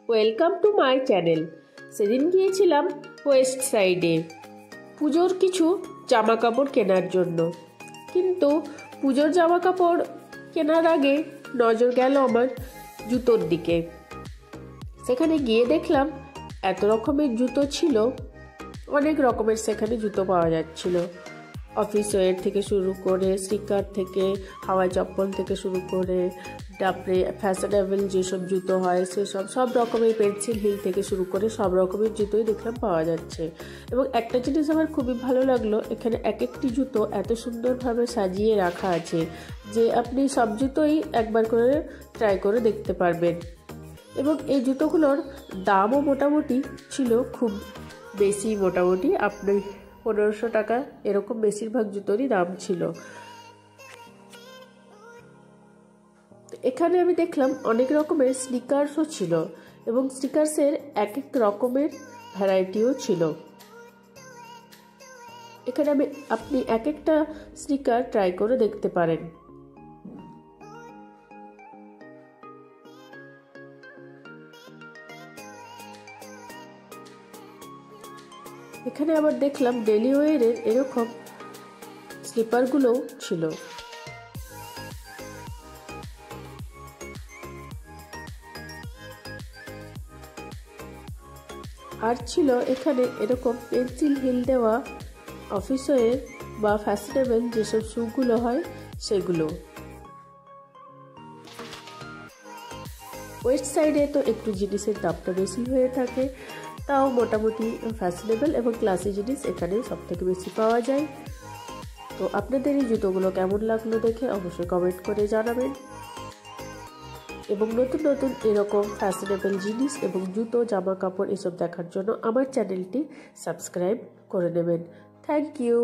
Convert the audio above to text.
Welcome to my channel. সেদিন গিয়েছিলাম West সাইডে পুজোর কিছু জামা কাপড় কেনার জন্য, কিন্তু পুজোর জামা কাপড় কেনার আগে নজর গেল আমার জুতোর দিকে। সেখানে গিয়ে দেখলাম এত রকমের জুতো ছিল, অনেক রকমের সেখানে জুতো পাওয়া যাচ্ছিল। অফিস ওয়্যার থেকে শুরু করে, স্নিকার থেকে, হাওয়াই চপ্পল থেকে শুরু করে, তারপরে ফ্যাশনেবল যেসব জুতো হয় সেসব সব রকমের, পেন্সিল হিল থেকে শুরু করে সব রকমের জুতোই দেখলাম পাওয়া যাচ্ছে। এবং একটা জিনিস আমার খুবই ভালো লাগলো, এখানে এক একটি জুতো এত সুন্দরভাবে সাজিয়ে রাখা আছে যে আপনি সব জুতোই একবার করে ট্রাই করে দেখতে পারবেন। এবং এই জুতোগুলোর দামও মোটামুটি ছিল খুব বেশি, মোটামুটি আপনি 1500 টাকা এরকম বেশিরভাগ জুতোরই দাম ছিল। এখানে আমি দেখলাম অনেক রকমের স্নিকার্সও ছিল এবং স্নিকার্সের এক এক রকমের ভ্যারাইটিও ছিল। এখানে আপনি এক একটা স্নিকার ট্রাই করে দেখতে পারেন। এখানে আবার দেখলাম ডেলি ওয়্যারের এরকম স্লিপারগুলোও ছিল। আর ছিল এখানে এরকম পেন্সিল হিল দেওয়া অফিস ওয়্যার বা ফ্যাশনেবল যেসব শুগুলো হয় সেগুলো। ওয়েস্ট সাইডে তো একটু জিনিসের দামটা বেশি হয়ে থাকে, তাও মোটামুটি ফ্যাশনেবল এবং ক্লাসি জিনিস এখানে সব থেকে বেশি পাওয়া যায়। তো আপনাদের এই জুতোগুলো কেমন লাগলো দেখে অবশ্যই কমেন্ট করে জানাবেন। এবং নতুন নতুন এরকম ফ্যাশনেবল জিনিস এবং জুতো, জামা কাপড় এসব দেখার জন্য আমার চ্যানেলটি সাবস্ক্রাইব করে নেবেন। Thank you.